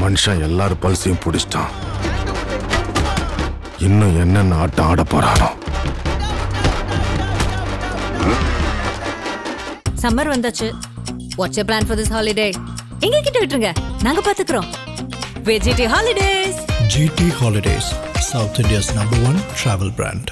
மனுஷன் எல்லாரும் பல்சையும் பிடிச்சிட்டான். இன்னும் என்னென்ன ஆட்டம் ஆட போறானோ. சம்மர் வந்தாச்சு. What's your plan for this holiday? எங்க கிட்ட விட்டுருங்க, நாங்க பாத்துக்கிறோம். GT Holidays. GT Holidays, South India's #1 travel brand.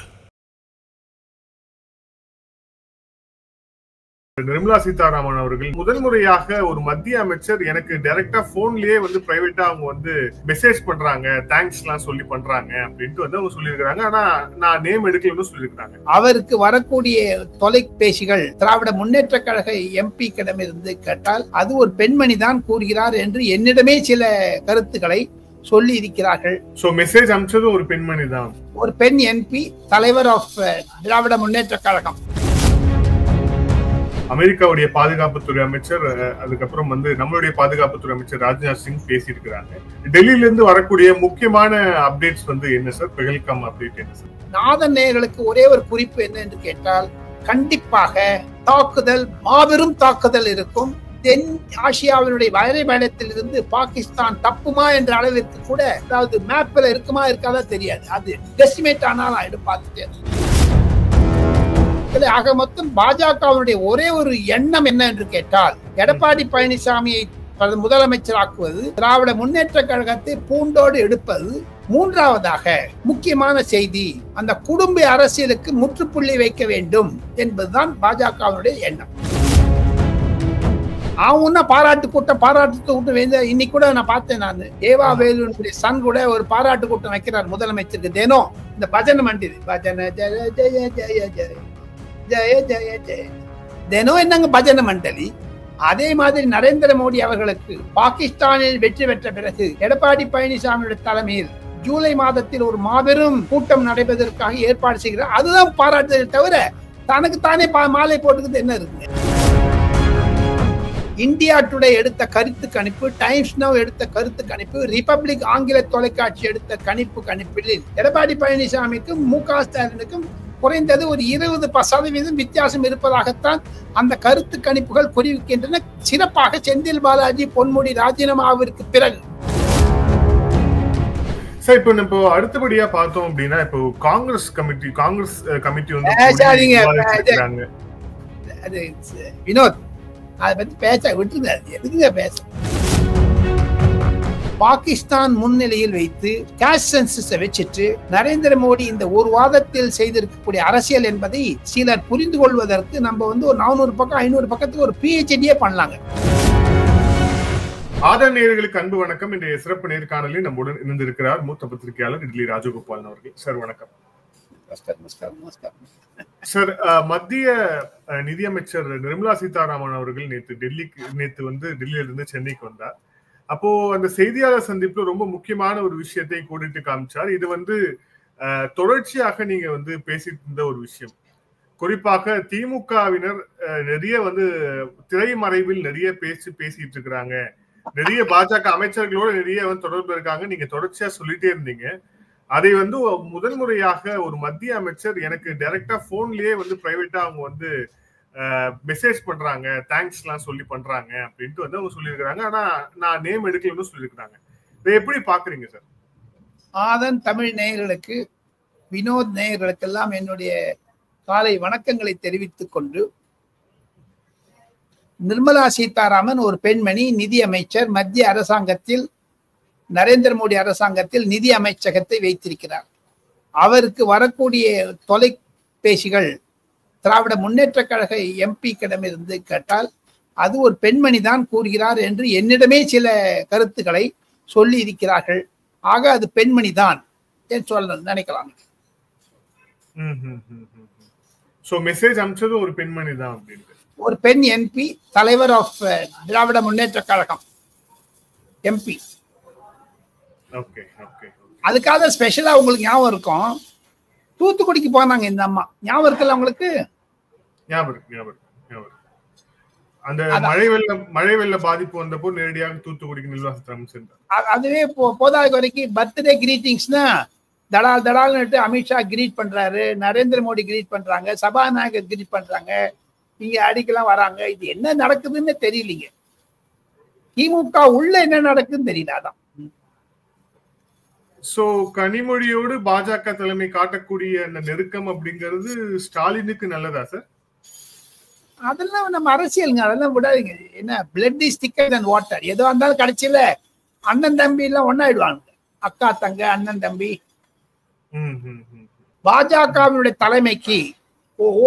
Nirmala Sitharaman அவர்கள் முதல் முறையாக ஒரு மத்திய அமைச்சர் எனக்கு டைரக்டா போன்லயே பிரைவேட்டா அவங்க மெசேஜ் பண்றாங்க, தேங்க்ஸ் எல்லாம் சொல்லி பண்றாங்க அப்படின்ட்டு அவங்க சொல்லியிருக்காங்க. ஆனா நான் நேம் எடுக்கலன்னு சொல்லியிருக்காங்க. அவருக்கு வரக்கூடிய தொலைபேசிகள் திராவிட முன்னேற்ற கழக MP கிடமிருந்து கேட்டால் அது ஒரு பெண்மணி தான் கூறுகிறார் என்று என்னிடமே சில கருத்துக்களை சொல்லி இருக்கிறார்கள். சோ மெசேஜ் அனுப்பிச்சது ஒரு பெண்மணி தான், ஒரு பெண் MP, தலைவர் ஆஃப் திராவிட முன்னேற்ற கழகம். அமெரிக்காவுடைய பாதுகாப்புத்துறை அமைச்சர், அதுக்கப்புறம் நம்மளுடைய பாதுகாப்புத்துறை அமைச்சர் ராஜ்நாத் சிங் பேசியிருக்கிறாங்க. டெல்லியில இருந்து வரக்கூடிய முக்கியமான அப்டேட்ஸ் என்ன சார்? பெஹல்காம் அப்டேட் என்ன சார்? நாதன் நேயர்களுக்கு ஒரே ஒரு குறிப்பு என்ன என்று கேட்டால், கண்டிப்பாக தாக்குதல், மாபெரும் தாக்குதல் இருக்கும். தென் ஆசியாவினுடைய வரைபடத்தில் இருந்து பாகிஸ்தான் தப்புமா என்ற அளவிற்கு கூட, அதாவது மேப்ல இருக்குமா இருக்காதா தெரியாது, அது டெசிமேட் ஆனால் ஆயிடும். பார்த்துட்டேன். ஆக மொத்தம் பாஜகவுடைய ஒரே ஒரு எண்ணம் என்ன என்று கேட்டால், எடப்பாடி பழனிசாமியை முதலமைச்சராக்குவது, திராவிட முன்னேற்ற கழகத்தை பூண்டோடு எடுப்பது. மூன்றாவதாக முக்கியமான செய்தி, அந்த குடும்ப அரசியலுக்கு முற்றுப்புள்ளி வைக்க வேண்டும் என்பதுதான் பாஜகவுடைய எண்ணம். அவங்க பாராட்டு கூட்டம் இன்னைக்கு கூட நான் பார்த்தேன். நான் ஏவா வேலுடைய சன் கூட ஒரு பாராட்டு கூட்டம் வைக்கிறார் முதலமைச்சருக்கு. தினம் இந்த பஜனை மண்டிது, பஜனை ஜெய ஜெய ஜெய ஜெய ஜெய ஜெய ஜெய, தினம் என்னங்க பஜனை மண்டலி. அதே மாதிரி நரேந்திர மோடி அவர்களுக்கு பாகிஸ்தானில் வெற்றி பெற்ற பிறகு எடப்பாடி பழனிசாமியுடைய தலைமையில் ஜூலை மாதத்தில் ஒரு மாபெரும் கூட்டம் நடைபெறுவதற்காக ஏற்பாடு செய்கிறார். அதுதான் பாராட்டுதல் தவிர தனக்கு தானே மாலை போட்டுக்கிறது என்ன இருக்கு? இந்தியா டுடே எடுத்த கருத்து கணிப்பு, டைம்ஸ் நவ் எடுத்த கருத்து கணிப்பு, ரிபப்ளிக் ஆங்கில தொலைக்காட்சி எடுத்த கணிப்பில் எடப்பாடி பழனிசாமிக்கும் MK ஸ்டாலினுக்கும் குறைந்தது ஒரு 20% வித்தியாசம் இருப்பதாகத்தான் அந்த கருத்து கணிப்புகள் குறிவிக்கின்றன. சிறப்பாக செந்தில் பாலாஜி பொன்முடி ராஜினாமாவிற்கு பிறகு. சார், இப்போ அடுத்தபடியா பார்த்தோம் அப்படின்னா, இப்போ காங்கிரஸ் கமிட்டி வினோத் அதை பத்தி பேச விட்டுருந்தாரு. எதுக்குங்க பேச? பாகிஸ்தான் முன்னிலையில் வைத்து கேஷ் சென்சஸை வச்சுட்டு நரேந்திர மோடி இந்த ஒரு வாதத்தில் செய்திருக்கக்கூடிய அரசியல் என்பதை சிலர் புரிந்து கொள்வதற்கு நம்ம ஒரு 400 பக்கம் 500 பக்கத்துக்கு ஒரு PhD பண்ணலாங்க. ஆதரவு நேயர்களுக்கு அன்பு வணக்கம். இன்றைய சிறப்பு நேர்காணலில் நம்முடன் இருந்திருக்கிறார் மூத்த பத்திரிகையாளர் இட்லி ராஜகோபாலன் அவர்கள். சார் வணக்கம். சார், மத்திய நிதியமைச்சர் நிர்மலா சீதாராமன் அவர்கள் நேற்று டெல்லியில இருந்து சென்னைக்கு வந்தார். அப்போ அந்த செய்தியாளர் சந்திப்புல ரொம்ப முக்கியமான ஒரு விஷயத்தை கோடிட்டு காமிச்சார். இது தொடர்ச்சியாக நீங்க பேசிட்டு இருந்த ஒரு விஷயம். குறிப்பாக திமுகவினர் நிறைய திரைமறைவில் நிறைய பேசிட்டு இருக்கிறாங்க, நிறைய பாஜக அமைச்சர்களோட நிறைய தொடர்பு இருக்காங்க, நீங்க தொடர்ச்சியா சொல்லிட்டே இருந்தீங்க. அதை முதல் முறையாக ஒரு மத்திய அமைச்சர் எனக்கு டைரக்டா போன்லயே பிரைவேட்டா அவங்க மெசேஜ் பண்றாங்க, தேங்க்ஸ் எல்லாம் சொல்லி பண்றாங்க அப்படின்ட்டு அவங்க சொல்லியிருக்காங்க. ஆனா நான் நேம் எடுக்கலன்னு சொல்லியிருக்காங்க. இதை எப்படி பாக்குறீங்க சார்? ஆதன் தமிழ் நேயர்களுக்கு, வினோத் நேயர்களுக்கெல்லாம் என்னுடைய காலை வணக்கங்களை தெரிவித்துக் கொண்டு, நிர்மலா சீதாராமன் ஒரு பெண்மணி, நிதி அமைச்சர், மத்திய அரசாங்கத்தில் நரேந்திர மோடி அரசாங்கத்தில் நிதி அமைச்சகத்தை வைத்திருக்கிறார். அவருக்கு வரக்கூடிய தொலைபேசிகள் திராவிட முன்னேற்ற கழக MP கிடமிருந்து கேட்டால் அது ஒரு பெண்மணி தான் கூறுகிறார் என்று என்னிடமே சில கருத்துக்களை சொல்லி இருக்கிறார்கள். ஆக அது பெண்மணி தான் சொல்ல நினைக்கலாம். சோ மெசேஜ் அனுப்பிச்சது ஒரு பெண்மணி தான் அப்படின்ட்டு, ஒரு பெண் MP, தலைவர் ஆஃப் திராவிட முன்னேற்ற கழகம் MP. அதுக்காக ஸ்பெஷலா உங்களுக்கு ஞாபகம் இருக்கும், தூத்துக்குடிக்கு போனாங்க இந்த அம்மா. ஞாபகம் இருக்குல்ல உங்களுக்கு? அந்த மழை வெள்ள பாதிப்பு வந்தப்போ நேரடியாக தூத்துக்குடிக்கு நிர்மலா சீதாராமன் சென்றார். அதுவே போதாத வரைக்கும் பர்த்டே கிரீட்டிங்ஸ்னா தடால்னு அமித்ஷா கிரீட் பண்றாரு, நரேந்திர மோடி கிரீட் பண்றாங்க, சபாநாயகர் கிரீட் பண்றாங்க, இங்க அடிக்கலாம் வராங்க. இது என்ன நடக்குதுன்னு தெரியலீங்க. திமுக உள்ள என்ன நடக்குதுன்னு தெரியல. அதான் சோ கனிமொழியோடு பாஜக தலைமை காட்டக்கூடிய அந்த நெருக்கம் அப்படிங்கிறது ஸ்டாலினுக்கு நல்லதா சார்? அதெல்லாம் நம்ம அரசியலுங்க, அதெல்லாம் விடாதீங்க. என்ன பிளட் இஸ் திக்கர் தென் வாட்டர். எதோ இருந்தாலும் கடைசியில அண்ணன் தம்பி எல்லாம் ஒன்னாயிடுவாங்க. அக்கா தங்க அண்ணன் தம்பி. பாஜகவினுடைய தலைமைக்கு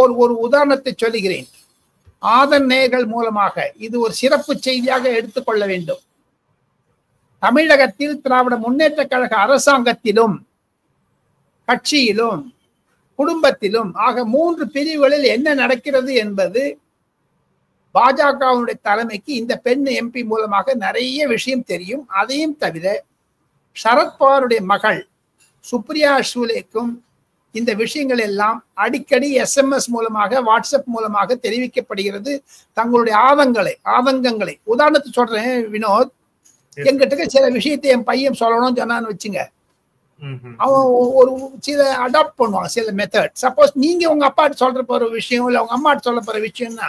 ஒரு உதாரணத்தை சொல்லுகிறேன். ஆதன் நேயர்கள் மூலமாக இது ஒரு சிறப்பு செய்தியாக எடுத்துக்கொள்ள வேண்டும். தமிழகத்தில் திராவிட முன்னேற்ற கழக அரசாங்கத்திலும் கட்சியிலும் குடும்பத்திலும் ஆக 3 பிரிவுகளில் என்ன நடக்கிறது என்பது பாஜகவுடைய தலைமைக்கு இந்த பெண் எம்பி மூலமாக நிறைய விஷயம் தெரியும். அதையும் தவிர சரத்பவாருடைய மகள் சுப்ரியா சூலேக்கும் இந்த விஷயங்கள் எல்லாம் அடிக்கடி SMS மூலமாக வாட்ஸ்அப் மூலமாக தெரிவிக்கப்படுகிறது. தங்களுடைய ஆதங்கங்களை உதாரணத்துக்கு சொல்றேன் வினோத், என்கிட்ட சில விஷயத்தை என் பையன் சொல்லணும்னு சொன்னான்னு வச்சுங்க, அவன் ஒரு சில அடாப்ட் பண்ணுவான் சில மெத்தட். சப்போஸ் நீங்க உங்க அப்பாட்டு சொல்ற போற விஷயம் இல்ல உங்க அம்மாட்டு சொல்ல போற விஷயம்னா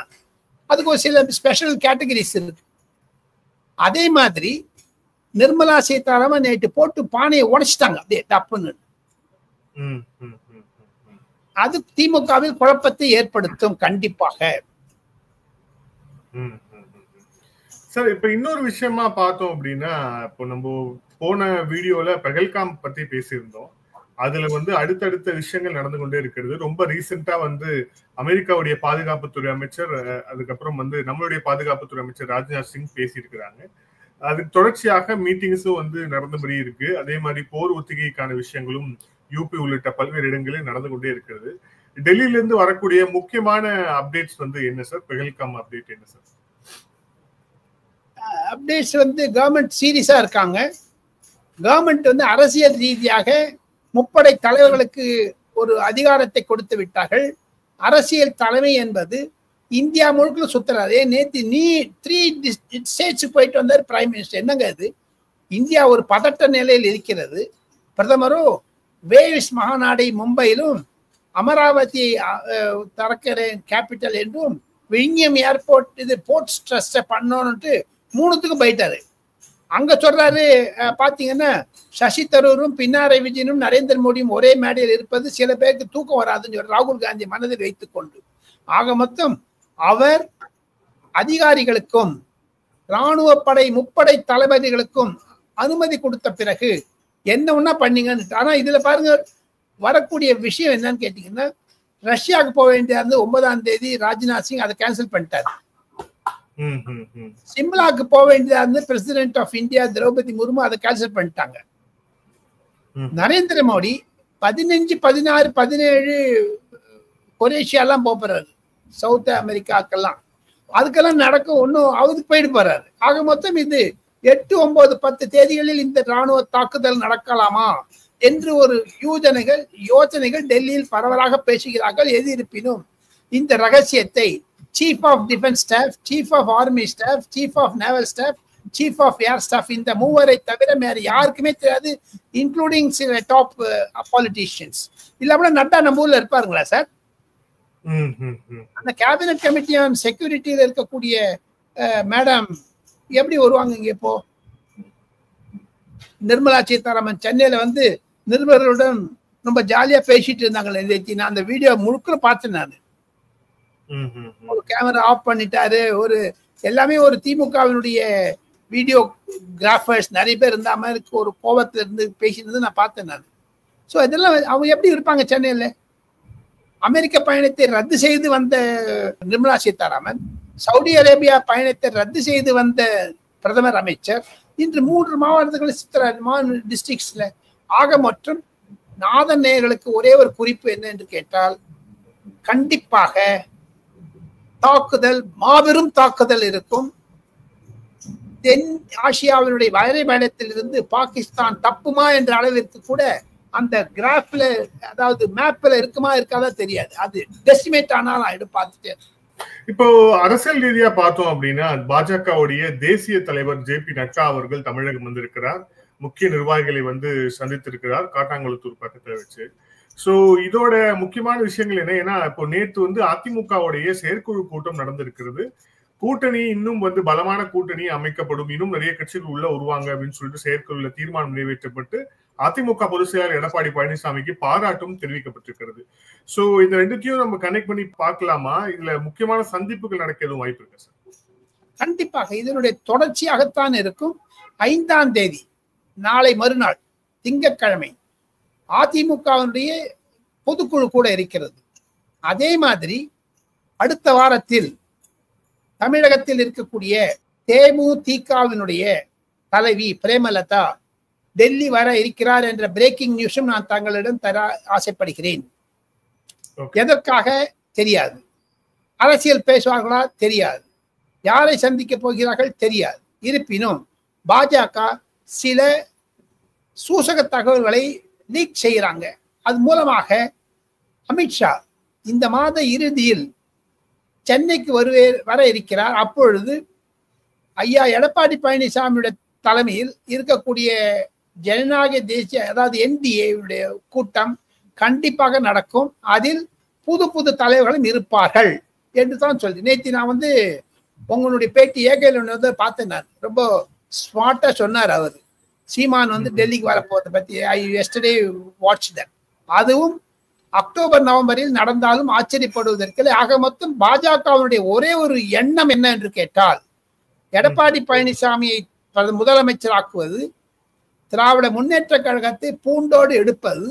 அதுக்கு ஒரு சில ஸ்பெஷல் கேட்டகரிஸ் இருக்கு. அதே மாதிரி நிர்மலா சீதாராமன் நேற்று போட்டு பானையை உடைச்சிட்டாங்க அப்படியே டப்புன்னு. அது திமுகவில் குழப்பத்தை ஏற்படுத்தும் கண்டிப்பாக. சார் இப்ப இன்னொரு விஷயமா பார்த்தோம் அப்படின்னா, இப்போ நம்ம போன வீடியோல பெஹல்காம் பத்தி பேசியிருந்தோம். அதுல அடுத்தடுத்த விஷயங்கள் நடந்து கொண்டே இருக்கிறது. ரொம்ப ரீசெண்டா அமெரிக்காவுடைய பாதுகாப்புத்துறை அமைச்சர், அதுக்கப்புறம் நம்மளுடைய பாதுகாப்புத்துறை அமைச்சர் ராஜ்நாத் சிங் பேசியிருக்கிறாங்க. அதுக்கு தொடர்ச்சியாக மீட்டிங்ஸும் நடந்தபடி இருக்கு. அதே மாதிரி போர் ஒத்திகைக்கான விஷயங்களும் யூபி உள்ளிட்ட பல்வேறு இடங்களில் நடந்து கொண்டே இருக்கிறது. டெல்லியில இருந்து வரக்கூடிய முக்கியமான அப்டேட்ஸ் என்ன சார்? பெஹல்காம் அப்டேட் என்ன சார்? அப்டேட்ஸ் கவர்மெண்ட் சீரியஸா இருக்காங்க. கவர்மெண்ட் அரசியல் ரீதியாக முப்படை தலைவர்களுக்கு ஒரு அதிகாரத்தை கொடுத்து விட்டார்கள். அரசியல் தலைமை என்பது இந்தியா முழுக்க சுத்துறாரு. நேற்று 3 ஸ்டேட்ஸ் போயிட்டு வந்தார் பிரைம் மினிஸ்டர். என்னங்க இது? இந்தியா ஒரு பதட்ட நிலையில் இருக்கிறது. பிரதமரோ வேவ்ஸ் மாநாடை மும்பையிலும் அமராவதி திறக்கிறேன் கேபிட்டல் என்றும் விழிஞம் ஏர்போர்ட் இது போர்ட் ட்ரஸ்ட பண்ணணும்ட்டு 3த்துக்கும் போயிட்டாரு. அங்க சொல்றாரு பாத்தீங்கன்னா சசி தரூரும் பின்னாரை விஜயனும் நரேந்திர மோடியும் ஒரே மேடையில் இருப்பது சில பேருக்கு தூக்கம் வராதுன்னு சொல்லி ராகுல் காந்தி மனதில் வைத்துக் கொண்டு ஆக மொத்தம் அவர் அதிகாரிகளுக்கும் இராணுவ படை முப்படை தளபதிகளுக்கும் அனுமதி கொடுத்த பிறகு என்ன ஒன்னா பண்ணீங்கன்னு. ஆனா இதுல பாருங்க வரக்கூடிய விஷயம் என்னன்னு கேட்டீங்கன்னா, ரஷ்யாவுக்கு போக வேண்டிய 9ஆம் தேதி ராஜ்நாத் சிங் அதை கேன்சல் பண்ணிட்டாரு. சிம்லாக்கு போக வேண்டியதா president of India Draupadi Murmu அதை கேன்சல் பண்ணிட்டாங்க. நரேந்திர மோடி 15, 16, 17 கொரேஷியா எல்லாம் போறாரு, சவுத் அமெரிக்காக்கெல்லாம். அதுக்கெல்லாம் நடக்கும் ஒன்னும் அவருக்கு போயிட்டு போறாரு. ஆக மொத்தம் இது 8, 9, 10 தேதிகளில் இந்த ராணுவ தாக்குதல் நடக்கலாமா என்று ஒரு யோசனைகள் டெல்லியில் பரவலாக பேசுகிறார்கள். எது இருப்பினும் இந்த ரகசியத்தை chief of defence staff, chief of army staff, chief of naval staff, chief of air staff இந்த 3 தவிர வேற யாருக்குமே தெரியாது, இன்க்ளூடிங் சில டாப் பாலிட்டிஷியன்ஸ். இல்லாம நட்டா நம்ம ஊர்ல இருப்பாருங்களா சார்? அந்த கேபினட் கமிட்டி ஆன் செக்யூரிட்டியில இருக்கக்கூடிய மேடம் எப்படி வருவாங்க இங்க? இப்போ நிர்மலா சீதாராமன் சென்னையில நிருபர்களுடன் ரொம்ப ஜாலியா பேசிட்டு இருந்தாங்களே. நான் அந்த வீடியோ முழுக்க பார்த்தேன். நான் ஒரு கேமரா ஆஃப் பண்ணிட்டாரு, ஒரு எல்லாமே ஒரு திமுகவினுடைய வீடியோ கிராஃபர்ஸ் நிறைய பேர் இருந்த மாதிரி ஒரு கோபத்துல இருந்து பேசினது நான் பார்த்தேன் நான். ஸோ இதெல்லாம் அவங்க எப்படி இருப்பாங்க சென்னையில? அமெரிக்க பயணத்தை ரத்து செய்து வந்த நிர்மலா சீதாராமன், சவுதி அரேபியா பயணத்தை ரத்து செய்து வந்த பிரதமர் அமைச்சர் இன்று 3 மாவட்டங்கள் டிஸ்ட்ரிக்ட்ஸ்ல. ஆக மொத்தம் நாதன் நேயர்களுக்கு ஒரே ஒரு குறிப்பு என்ன என்று கேட்டால், கண்டிப்பாக தாக்குதல், மாபெரும் தாக்குதல் இருக்கும். தென் ஆசியாவினுடைய வரைபடத்தில் இருந்து பாகிஸ்தான் தப்புமா என்ற அளவிற்கு கூட அந்த கிராஃப்ல, அதாவது மேப்ல இருக்குமா இருக்காதா தெரியாது. அது டெஸ்டிமேட் ஆனால் நான் பார்த்துட்டு. இப்போ அரசியல் ரீதியா பார்த்தோம் அப்படின்னா, பாஜகவுடைய தேசிய தலைவர் JP நட்டா அவர்கள் தமிழகம் வந்திருக்கிறார். முக்கிய நிர்வாகிகளை சந்தித்திருக்கிறார் காட்டாங்குளத்தூர் பக்கத்துல வச்சு. சோ இதோட முக்கியமான விஷயங்கள் என்ன? ஏன்னா இப்போ நேற்று அதிமுகவுடைய செயற்குழு கூட்டம் நடந்திருக்கிறது. கூட்டணி இன்னும் வந்து பலமான கூட்டணி அமைக்கப்படும், இன்னும் நிறைய கட்சிகள் உள்ள உருவாங்க அப்படின்னு சொல்லிட்டு செயற்குழுல தீர்மானம் நிறைவேற்றப்பட்டு அதிமுக பொதுச் செயலாளர் எடப்பாடி பழனிசாமிக்கு பாராட்டும் தெரிவிக்கப்பட்டிருக்கிறது. சோ இந்த ரெண்டுத்தையும் நம்ம கனெக்ட் பண்ணி பார்க்கலாமா? இதுல முக்கியமான சந்திப்புகள் நடக்க எதுவும் வாய்ப்பு இருக்கு சார்? கண்டிப்பாக இதனுடைய தொடர்ச்சியாகத்தான் இருக்கும். 5ஆம் தேதி நாளை மறுநாள் திங்கட்கிழமை அதிமுகவினுடைய பொதுக்குழு கூட இருக்கிறது. அதே மாதிரி அடுத்த வாரத்தில் தமிழகத்தில் இருக்கக்கூடிய தேமுதிகவினுடைய தலைவி பிரேமலதா டெல்லி வர இருக்கிறார் என்ற பிரேக்கிங் நியூஸும் நான் தங்களிடம் தர ஆசைப்படுகிறேன். எதற்காக தெரியாது, அரசியல் பேசுவார்களா தெரியாது, யாரை சந்திக்க போகிறார்கள் தெரியாது. இருப்பினும் பாஜக சில சூசக தகவல்களை லீக் செய்கிறாங்க. அது மூலமாக அமித்ஷா இந்த மாத இறுதியில் சென்னைக்கு வர இருக்கிறார். அப்பொழுது ஐயா எடப்பாடி பழனிசாமியுடைய தலைமையில் இருக்கக்கூடிய ஜனநாயக தேசிய அதாவது NDA கூட்டம் கண்டிப்பாக நடக்கும். அதில் புது புது தலைவர்களும் இருப்பார்கள் என்று தான் சொல்லி நேற்று நான் வந்து உங்களுடைய பேட்டி ஏகையில் பார்த்தேன். நான் ரொம்ப ஸ்மார்ட்டா சொன்னார் அவர். சீமான் வந்து டெல்லிக்கு வரப்போறதை பத்தி ஐ எஸ்டர்டே வாட்ச் தட். அதுவும் அக்டோபர் நவம்பரில் நடந்தாலும் ஆச்சரியப்படுவதற்கு. ஆக மொத்தம் பாஜகவுடைய ஒரே ஒரு எண்ணம் என்ன என்று கேட்டால் எடப்பாடி பழனிசாமியை முதலமைச்சராக்குவது, திராவிட முன்னேற்ற கழகத்தை பூண்டோடு எடுப்பது,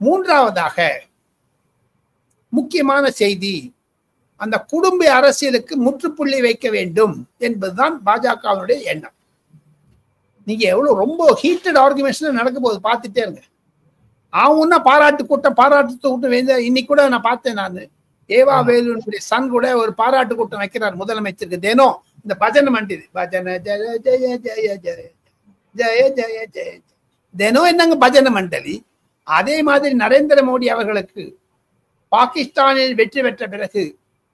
மூன்றாவதாக முக்கியமான செய்தி அந்த குடும்ப அரசியலுக்கு முற்றுப்புள்ளி வைக்க வேண்டும் என்பதுதான் பாஜகவினுடைய எண்ணம். நீங்க எவ்வளவு ரொம்ப ஹீட்டட் ஆர்குமெண்ட்ஸ் நடக்க போகுது பார்த்துட்டே இருங்க. அவன்னா பாராட்டு கூட்டம் இன்னைக்கு கூட நான் பார்த்தேன். நான் ஏவா வேலுடைய சன் கூட ஒரு பாராட்டு கூட்டம் வைக்கிறார் முதலமைச்சருக்கு. தினம் இந்த பஜனை மண்டிது, பஜனை ஜெய ஜெய ஜெய ஜெய ஜெய ஜெய ஜெய, தினம் என்னங்க பஜனை மண்டலி. அதே மாதிரி நரேந்திர மோடி அவர்களுக்கு பாகிஸ்தானில் வெற்றி பெற்ற பிறகு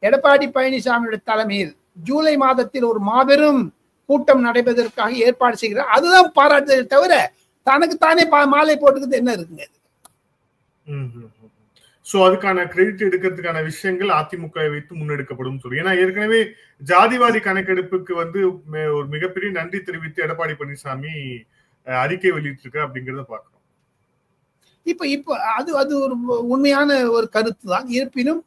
எடப்பாடி பழனிசாமியுடைய தலைமையில் ஜூலை மாதத்தில் ஒரு மாபெரும் கூட்டம் நடைபெறுவதற்காக ஏற்பாடு செய்கிறார். அதுதான் பாராட்டுதலை தவிர தனக்கு தானே மாலை போட்டுக்கிறது என்ன இருக்குங்க? சோ அதுக்கான கிரெடிட் எடுக்கிறதுக்கான விஷயங்கள் அதிமுக வைத்து முன்னெடுக்கப்படும் சொல்லி. ஏன்னா ஏற்கனவே ஜாதிவாரி கணக்கெடுப்புக்கு வந்து ஒரு மிகப்பெரிய நன்றி தெரிவித்து எடப்பாடி பழனிசாமி அறிக்கை வெளியிட்டிருக்க அப்படிங்கறத பாக்குறோம். இப்ப அது ஒரு உண்மையான ஒரு கருத்து தான். இருப்பினும்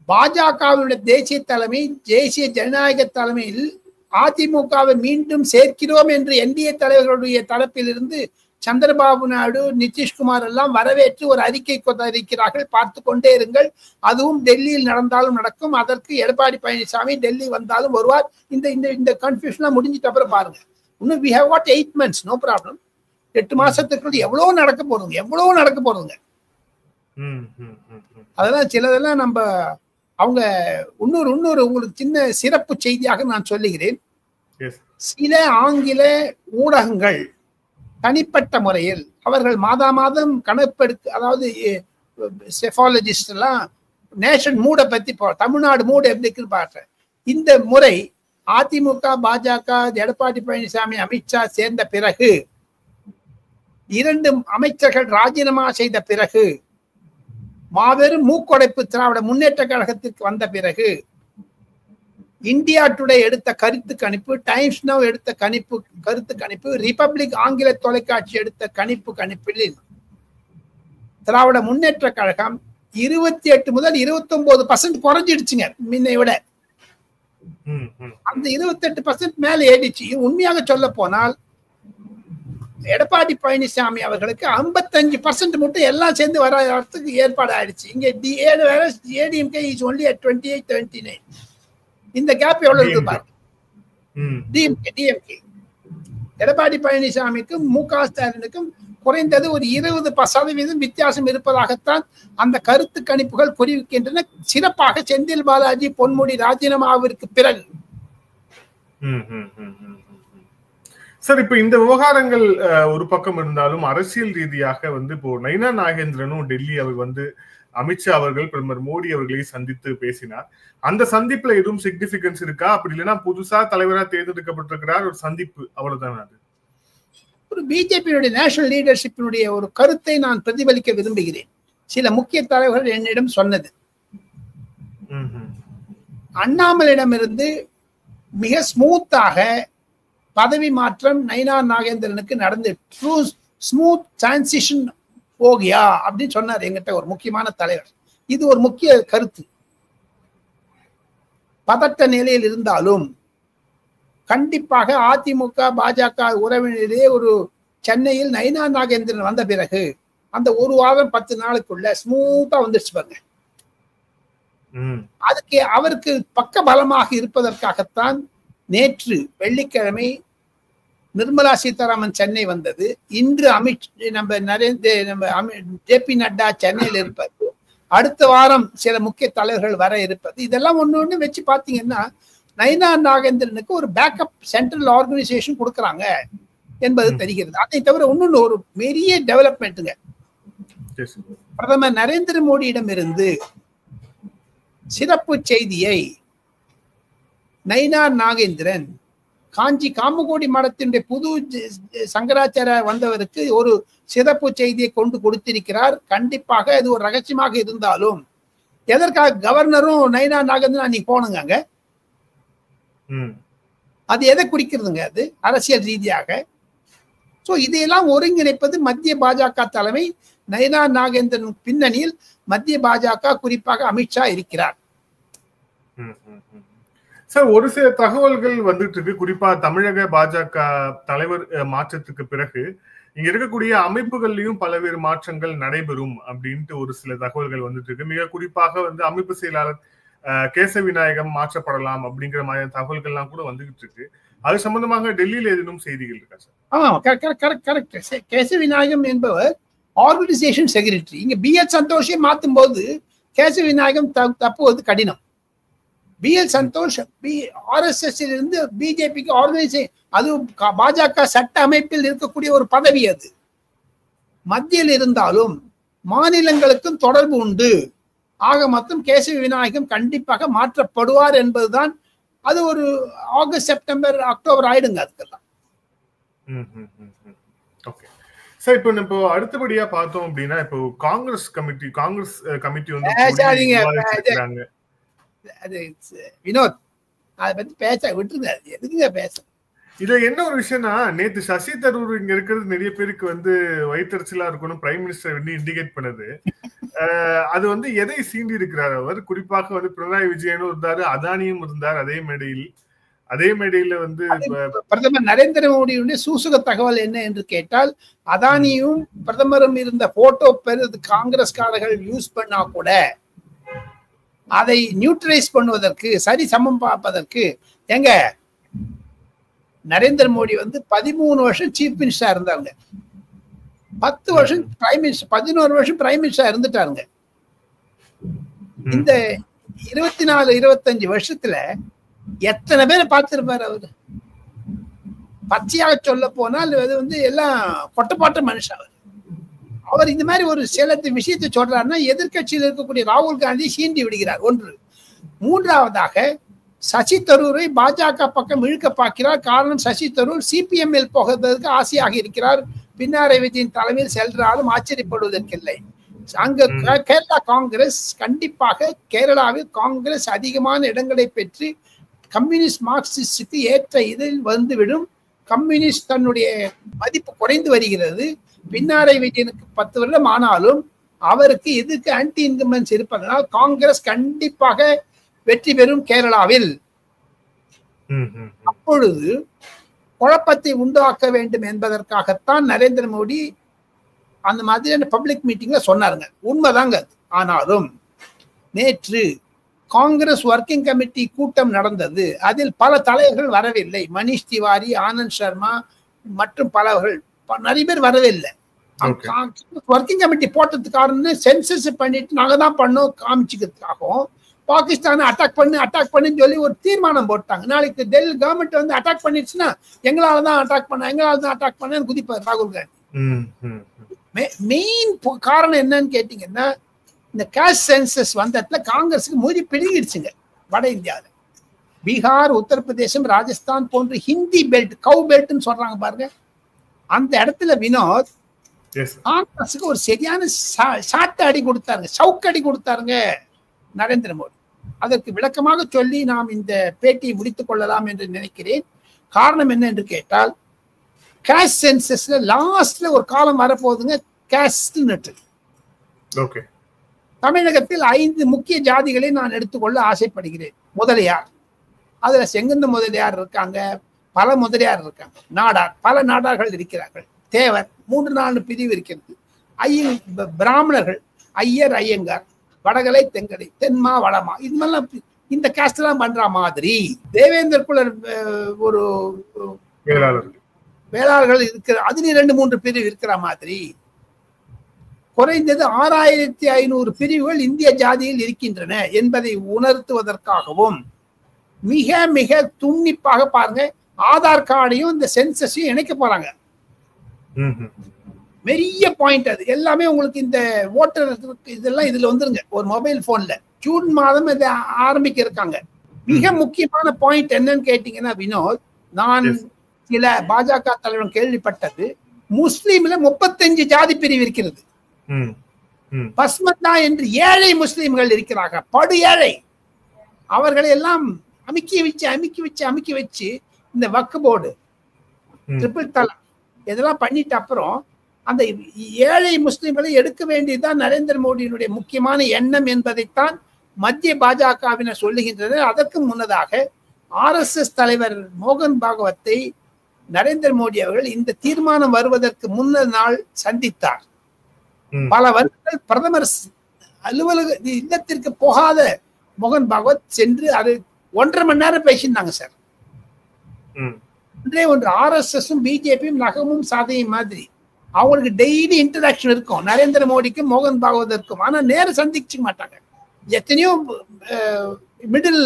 பாஜகவினுடைய தேசிய தலைமை, தேசிய ஜனநாயக தலைமையில் அதிமுகவை மீண்டும் சேர்க்கிறோம் என்று NDA தலைவர்களுடைய தரப்பில் இருந்து சந்திரபாபு நாயுடு, நிதிஷ்குமார் எல்லாம் வரவேற்று ஒரு அறிக்கை கொண்டிருக்கிறார்கள். பார்த்து கொண்டே இருங்கள். அதுவும் டெல்லியில் நடந்தாலும் நடக்கும். அதற்கு எடப்பாடி பழனிசாமி டெல்லி வந்தாலும் வருவார். இந்த கன்ஃபியூஷன் முடிஞ்சிட்ட அப்புறம் பாருங்க. இன்னும் we have got 8 months, no problem. 8 மாசத்துக்குள்ள எவ்வளவு நடக்க போறதுங்க. அதெல்லாம் சிலதெல்லாம் நம்ம அவங்க இன்னொரு உங்களுக்கு சின்ன சிறப்பு செய்தியாக நான் சொல்லுகிறேன். சில ஆங்கில ஊடகங்கள் தனிப்பட்ட முறையில் அவர்கள் மாதம் கணக்கெடுக்க, அதாவது செஃபாலஜிஸ்ட் எல்லாம் நேஷன் மூடை பத்தி தமிழ்நாடு மூடு எப்படி இருக்குன்னு பார்த்தேன். இந்த முறை அதிமுக, பாஜக, எடப்பாடி பழனிசாமி, அமித்ஷா சேர்ந்த பிறகு, 2 அமைச்சர்கள் ராஜினாமா செய்த பிறகு, மாபெரும் மூக்கொடைப்பு திராவிட முன்னேற்ற கழகத்திற்கு வந்த பிறகு, இந்தியா டுடே எடுத்த கருத்து கணிப்பு, டைம்ஸ் நவ் எடுத்த கருத்து கணிப்பு, ரிபப்ளிக் ஆங்கில தொலைக்காட்சி எடுத்த கணிப்பில் திராவிட முன்னேற்ற கழகம் 28 முதல் 29% குறைஞ்சிடுச்சுங்க முன்னை விட. அந்த 28% மேல ஏறிச்சு. உண்மையாக சொல்ல போனால் எடப்பாடி பழனிசாமி அவர்களுக்கு 55% மட்டும் எல்லாம் சேர்ந்து வரத்துக்கு ஏற்பாடு ஆயிடுச்சு. இங்க ADMK இஸ் ஒன்லி அட் 28-29. இந்த கேப் எவ்வளவு இருக்கு பாருங்க. டிஎம்கே எடப்பாடி பழனிசாமிக்கும் MK ஸ்டாலினுக்கும் குறைந்தது ஒரு 20% வித்தியாசம் இருப்பதாகத்தான் அந்த கருத்து கணிப்புகள் குறிக்கின்றன. சிறப்பாக செந்தில் பாலாஜி, பொன்முடி ராஜினாமாவிற்கு பிறகு. சார், இப்ப இந்த விவகாரங்கள் ஒரு பக்கம் இருந்தாலும் அரசியல் ரீதியாக வந்து இப்போ நைனா நாகேந்திரனும் டெல்லி அவர் வந்து அமித்ஷா அவர்கள் பிரதமர் மோடி அவர்களை சந்தித்து பேசினார். அந்த சந்திப்புல எதுவும் சிக்னிபிகன்ஸ் இருக்கா? அப்படி இல்லைன்னா புதுசா தலைவராக தேர்ந்தெடுக்கப்பட்டிருக்கிறார், ஒரு சந்திப்பு, அவ்வளவுதான். அது ஒரு பிஜேபியினுடைய நேஷனல் லீடர்ஷிப்பினுடைய ஒரு கருத்தை நான் பிரதிபலிக்க விரும்புகிறேன். சில முக்கிய தலைவர்கள் என்னிடம் சொன்னது, அண்ணாமலையிடமிருந்து மிக ஸ்மூத்தாக பதவி மாற்றம் நயினா நாகேந்திரனுக்கு நடந்து ஸ்மூத் டிரான்சிஷன் போகியா அப்படின்னு சொன்னார் எங்கிட்ட ஒரு முக்கியமான தலைவர். இது ஒரு முக்கிய கருத்து. பதட்ட நிலையில் இருந்தாலும் கண்டிப்பாக அதிமுக பாஜக உறவினரே ஒரு சென்னையில் நயினா நாகேந்திரன் வந்த பிறகு அந்த ஒரு வாரம் 10 நாளுக்குள்ள ஸ்மூத்தா வந்துருச்சு பாருங்க. அதுக்கு அவருக்கு பக்க பலமாக இருப்பதற்காகத்தான் நேற்று வெள்ளிக்கிழமை நிர்மலா சீதாராமன் சென்னை வந்தது. இன்று நம்ம ஜே.பி. நட்டா சென்னையில் இருப்பது, அடுத்த வாரம் சில முக்கிய தலைவர்கள் வர இருப்பது, இதெல்லாம் ஒண்ணு வச்சு பாத்தீங்கன்னா நயினா நாகேந்திரனுக்கு ஒரு பேக்கப் சென்ட்ரல் ஆர்கனைசேஷன் கொடுக்கறாங்க என்பது தெரிகிறது. அதை தவிர இன்னொன்னு ஒரு பெரிய டெவலப்மெண்ட்டுங்க. பிரதமர் நரேந்திர மோடியிடம் இருந்து சிறப்பு செய்தியை நயினா நாகேந்திரன் காஞ்சி காமகோடி மடத்தினுடைய புது சங்கராச்சாரிய வந்தவருக்கு ஒரு சிறப்பு செய்தியை கொண்டு கொடுத்திருக்கிறார். கண்டிப்பாக அது ஒரு ரகசியமாக இருந்தாலும் எதற்காக கவர்னரும் நயினா நாகேந்திரன் அன்னைக்கு போனுங்க அங்க, அது எதை குறிக்கிறதுங்க? அது அரசியல் ரீதியாக. சோ இதையெல்லாம் ஒருங்கிணைப்பது மத்திய பாஜக தலைமை. நயினா நாகேந்திரன் பின்னணியில் மத்திய பாஜக குறிப்பாக அமித்ஷா இருக்கிறார். சார், ஒரு சில தகவல்கள் வந்துட்டு இருக்கு. குறிப்பா தமிழக பாஜக தலைவர் மாற்றத்துக்கு பிறகு இங்க இருக்கக்கூடிய அமைப்புகள்லயும் பல்வேறு மாற்றங்கள் நடைபெறும் அப்படின்ட்டு ஒரு சில தகவல்கள் வந்துட்டு இருக்கு. மிக குறிப்பாக வந்து அமைப்பு செயலாளர் கேசவ விநாயகம் மாற்றப்படலாம் அப்படிங்கிற மாதிரி தகவல்கள்லாம் கூட வந்துகிட்டு இருக்கு. அது சம்பந்தமாக டெல்லியில ஏதேனும் செய்திகள் இருக்கா சார்? கரெக்ட். கேசவ விநாயகம் என்பவர் ஆர்கனைசேஷன் செக்ரட்டரி. இங்க பி.எல். சந்தோஷை மாத்தும் போது கேசவ விநாயகம் தப்புவது கடினம். பி.எல். சந்தோஷ் RSS இருந்து பிஜேபிக்கு ஆர்கனைசேஷன், அது பாஜக சட்ட அமைப்பில் இருக்கக்கூடிய ஒரு பதவி. அது மத்தியில் இருந்தாலும் மாநிலங்களுக்கும் தொடர்பு உண்டு. ஆக மொத்தம் கேசவ விநாயகம் கண்டிப்பாக மாற்றப்படுவார் என்பதுதான். அது ஒரு ஆகஸ்ட், செப்டம்பர், அக்டோபர் ஆயிடுங்க அதுக்கெல்லாம். சார், இப்போ அடுத்தபடியா பார்த்தோம் அப்படின்னா, இப்போ காங்கிரஸ் கமிட்டி வந்து அது வினோத் அதை பத்தி பேச விட்டுருங்க, எதுக்குங்க பேச. இதுல என்ன ஒரு விஷயம்னா, நேத்து சசி தரூர் இங்க இருக்கிறது நிறைய பேருக்கு வந்து வயிற்றுச்சலா இருக்கணும் பிரைம் மினிஸ்டர் வந்து இண்டிகேட் பண்ணது. அது வந்து எதை சீண்டி இருக்கிறார் அவர்? குறிப்பாக வந்து பினராயி விஜயனும் இருந்தாரு, அதானியும் இருந்தார் அதே மேடையில வந்து பிரதமர் நரேந்திர மோடியுடைய சூசக தகவல் என்ன என்று கேட்டால், அதானியும் பிரதமரும் இருந்த போட்டோ பெறுது காங்கிரஸ்காரர்கள் யூஸ் பண்ணா கூட அதை நியூட்ரலைஸ் பண்ணுவதற்கு, சரி சமம் பார்ப்பதற்கு எங்க நரேந்திர மோடி வந்து 13 வருஷம் சீஃப் மினிஸ்டரா இருந்தாங்க, 10 வருஷம் பிரைம் மினிஸ்டர், 11 வருஷம் பிரைம் மினிஸ்டரா இருந்துட்டாருங்க. இந்த 24-25 வருஷத்துல எத்தனை பேரை பார்த்திருப்பாரு அவரு? பச்சையாக சொல்ல போனால் அது வந்து எல்லாம் கொட்டப்பாட்ட மனுஷன் அவர். இந்த மாதிரி ஒரு சில விஷயத்தை சொல்றாருன்னா எதிர்கட்சியில் இருக்கக்கூடிய ராகுல் காந்தி சீண்டி விடுகிறார். ஒன்று. மூன்றாவதாக சசி தரூரை பாஜக பக்கம் இழுக்க பார்க்கிறார். காரணம், சசி தரூர் சிபிஎம்எல் போகிறதுக்கு ஆசையாக இருக்கிறார். பினராயி விஜயன் தலைமையில் செல்றாலும் ஆச்சரியப்படுவதற்கில்லை. அங்க கேரளா காங்கிரஸ், கண்டிப்பாக கேரளாவில் காங்கிரஸ் அதிகமான இடங்களை பெற்று கம்யூனிஸ்ட் மார்க்சிஸ்டுக்கு ஏற்ற இதில் வந்துவிடும். கம்யூனிஸ்ட் தன்னுடைய மதிப்பு குறைந்து வருகிறது. பினராயி விஜயனுக்கு 10 வருடம் ஆனாலும் அவருக்கு எதுக்கு ஆன்டி இன்கம்பன்ஸ் இருப்பதனால் காங்கிரஸ் கண்டிப்பாக வெற்றி பெறும் கேரளாவில். அப்பொழுது குழப்பத்தை உண்டாக்க வேண்டும் என்பதற்காகத்தான் நரேந்திர மோடி அந்த மாதிரியான பப்ளிக் மீட்டிங்ல சொன்னாருங்க. உண்மைதாங்க. ஆனாலும் நேற்று காங்கிரஸ் ஒர்க்கிங் கமிட்டி கூட்டம் நடந்தது. அதில் பல தலைவர்கள் வரவில்லை. மனிஷ் திவாரி, ஆனந்த் சர்மா மற்றும் பலவர்கள், நிறைய பேர் வரவில்லை. ஒர்க்கிங் கமிட்டி போட்டதுக்கு காரணம் சென்சஸ் பண்ணிட்டு நாங்க தான் பண்ணோம் காமிச்சுக்கிறதுக்காகவும் பாகிஸ்தானை அட்டாக் பண்ணுன்னு சொல்லி ஒரு தீர்மானம் போட்டாங்க. நாளைக்கு டெல்லி கவர்மெண்ட் வந்து அட்டாக் பண்ணிடுச்சுன்னா எங்களாலதான் அட்டாக் பண்ண குதிப்பார் ராகுல் காந்தி. மெயின் காரணம் என்னன்னு கேட்டீங்கன்னா, இந்த காஸ்ட் சென்சஸ் வந்ததுல காங்கிரஸுக்கு மூடி பிடிங்கிடுச்சுங்க. வட இந்தியாவில் பீகார், உத்தரப்பிரதேசம், ராஜஸ்தான் போன்ற ஹிந்தி பெல்ட், கவு பெல்ட்னு சொல்றாங்க பாருங்க, அந்த இடத்துல வினோத் காங்கிரஸுக்கு ஒரு சரியான சாட்டை அடி கொடுத்தாருங்க, சவுக்கடி கொடுத்தாருங்க நரேந்திர மோடி. அதற்கு விளக்கமாக சொல்லி நாம் இந்த பேட்டியை முடித்துக் கொள்ளலாம் என்று நினைக்கிறேன். காரணம் என்ன என்று கேட்டால், கேஷ் சென்சஸ்ல லாஸ்ட்ல ஒரு காலம் வரப்போகுதுங்க, கேஸ்ட் நெட். ஓகே. தமிழகத்தில் 5 முக்கிய ஜாதிகளை நான் எடுத்துக்கொள்ள ஆசைப்படுகிறேன். முதலியார், அதுல செங்குந்த முதலியார் இருக்காங்க, பல முதலியார் இருக்காங்க. நாடார், பல நாடார்கள் இருக்கிறார்கள். தேவர் 3-4 பிரிவு இருக்கிறது. பிராமணர்கள், ஐயர், ஐயங்கார், வடகலை, தெங்கலை, தென்மா, வடமா, இது மாதிரிலாம் இந்த காஸ்ட் எல்லாம் பண்ற மாதிரி தேவேந்திர குலர் ஒரு வேளாளர்கள் இருக்கிற அதுல 2-3 பிரிவு இருக்கிற மாதிரி குறைந்தது 6500 பிரிவுகள் இந்திய ஜாதியில் இருக்கின்றன என்பதை உணர்த்துவதற்காகவும் மிக மிக துண்ணிப்பாக பாருங்க, ஆதார் கார்டையும் இந்த சென்சஸையும் இணைக்க போறாங்க. பெரிய பாயிண்ட் அது. எல்லாமே உங்களுக்கு இந்த ஓட்டர் இதெல்லாம் இதுல வந்துருங்க ஒரு மொபைல் போன்ல. ஜூன் மாதம் இதை ஆரம்பிக்க இருக்காங்க. மிக முக்கியமான பாயிண்ட் என்னன்னு கேட்டீங்கன்னா வினோத், நான் சில பாஜக தலைவர்கள் கேள்விப்பட்டது, முஸ்லீம்ல 35 ஜாதி பிரிவு இருக்கிறது. பஸ்மத்தா என்று ஏழை முஸ்லீம்கள் இருக்கிறார்கள், படு ஏழை. அவர்களை எல்லாம் அமுக்கி வச்சு இந்த வக்ஃப் போர்டு, ட்ரிபிள் தலாக் இதெல்லாம் பண்ணிட்டு அப்புறம் அந்த ஏழை முஸ்லிம்களை எடுக்க வேண்டியதுதான் நரேந்திர மோடியினுடைய முக்கியமான எண்ணம் என்பதைத்தான் மத்திய பாஜகவினர் சொல்லுகின்றனர். அதற்கு முன்னதாக RSS தலைவர் மோகன் பாகவத்தை நரேந்திர மோடி அவர்கள் இந்த தீர்மானம் வருவதற்கு முன்ன நாள் சந்தித்தார். பல வருடங்கள் பிரதமர் அலுவலக இல்லத்திற்கு போகாத மோகன் பாகவத் சென்று அது 1.5 மணி நேரம் பேசினாங்க சார். ஒன்று RSSம் பிஜேபியும் நகமும் சாதையும் மாதிரி அவங்களுக்கு டெய்லி இன்டராக்ஷன் இருக்கும், நரேந்திர மோடிக்கும் மோகன் பாகவதற்கும். ஆனா நேரம் சந்திக்க மாட்டாங்க. எத்தனையோ மிடில்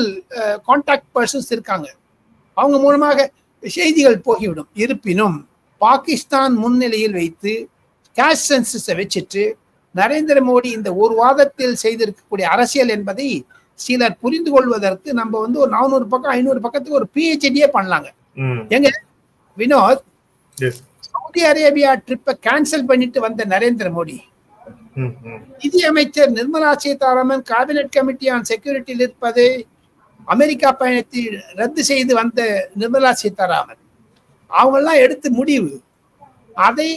கான்டாக்ட் பர்சன்ஸ் இருக்காங்க, அவங்க மூலமாக செய்திகள் போகிவிடும். இருப்பினும் பாகிஸ்தான் முன்னிலையில் வைத்து கேஷ் சென்சஸை வச்சுட்டு நரேந்திர மோடி இந்த ஒரு வாதத்தில் செய்திருக்கக்கூடிய அரசியல் என்பதை சிலர் புரிந்து கொள்வதற்கு நம்ம ஒரு 400 பக்கம் 500 பக்கத்துக்கு ஒரு PhD பண்ணலாங்க. எங்க வினோத், சவுதி அரேபியா ட்ரிப்பை கேன்சல் பண்ணிட்டு வந்த நரேந்திர மோடி, நிதி அமைச்சர் Nirmala Sitharaman cabinet committee on செக்யூரிட்டியில் இருப்பது, அமெரிக்கா பயணத்தை ரத்து செய்து வந்த நிர்மலா சீதாராமன், அவங்கெல்லாம் எடுத்த முடிவு, அதை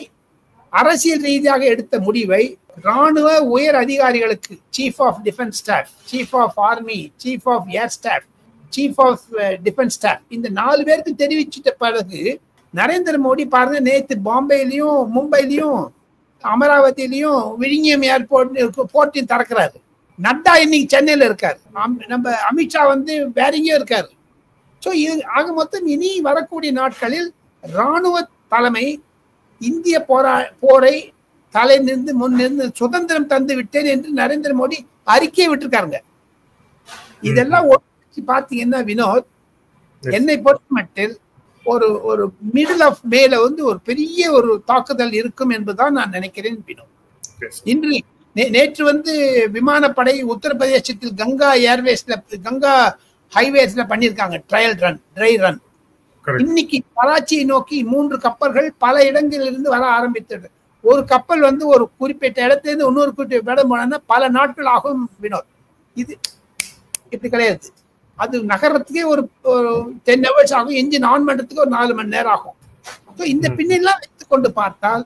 அரசியல் ரீதியாக எடுத்த முடிவை ராணுவ உயர் அதிகாரிகளுக்கு, chief of defence staff, chief of army, chief of air staff, chief of defence staff, இந்த 4 பேருக்கு தெரிவிச்சிட்ட பிறகு நரேந்திர மோடி பாருங்க, நேற்று பாம்பேலையும் மும்பைலையும் அமராவதியிலையும் விழிஞம் போர்ட்டையும் திறக்கிறாரு. நட்டா இன்னைக்கு சென்னையில இருக்காரு, நம்ம அமித்ஷா வேற எங்கேயும் இருக்காரு. ஸோ இது ஆக மொத்தம் இனி வரக்கூடிய நாட்களில் இராணுவ தலைமை இந்திய போரை தலை நின்று முன்னிருந்து சுதந்திரம் தந்து விட்டேன் என்று நரேந்திர மோடி அறிக்கையை விட்டுருக்காருங்க. இதெல்லாம் பாத்தீங்கன்னா வினோத், என்னை பொறுத்த மட்டில் ஒரு மிடில் ஆஃப் மேல ஒரு பெரிய ஒரு தாக்குதல் இருக்கும் என்பதுதான் நான் நினைக்கிறேன் வினோத். இன்று நேற்று விமானப்படை உத்தரப்பிரதேசத்தில் கங்கா ஏர்வேஸ்ல, கங்கா ஹைவேஸ்ல பண்ணிருக்காங்க ட்ரையல் ரன், ட்ரை ரன். இன்னைக்கு கராச்சியை நோக்கி 3 கப்பல்கள் பல இடங்களிலிருந்து வர ஆரம்பித்தது. ஒரு கப்பல் ஒரு குறிப்பிட்ட இடத்திலிருந்து இன்னொரு குறிப்பிட்ட இடம் போனா பல நாட்கள் ஆகும் வினோத். இது இப்படி கிடையாது, அது நகரத்துக்கே ஒரு 10 hours ஆகும், என்ஜின் ஆன் பண்றதுக்கு ஒரு 4 மணி நேரம் ஆகும். இந்த பின்னெல்லாம் வைத்துக் கொண்டு பார்த்தால்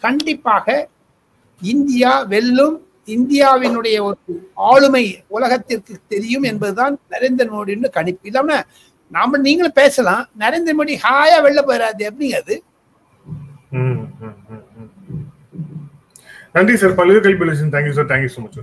கண்டிப்பாக இந்தியா வெல்லும், இந்தியாவினுடைய ஒரு ஆளுமை உலகத்திற்கு தெரியும் என்பதுதான் நரேந்திர மோடின்னு கணிப்பு. இல்லாம நீங்களும் பேசலாம், நரேந்திர மோடி ஹாயா வெளில போயிடாது எப்படிங்க அது. நன்றி சார், பல்வேறு கேள்வி. Thank you sir, thank you so much.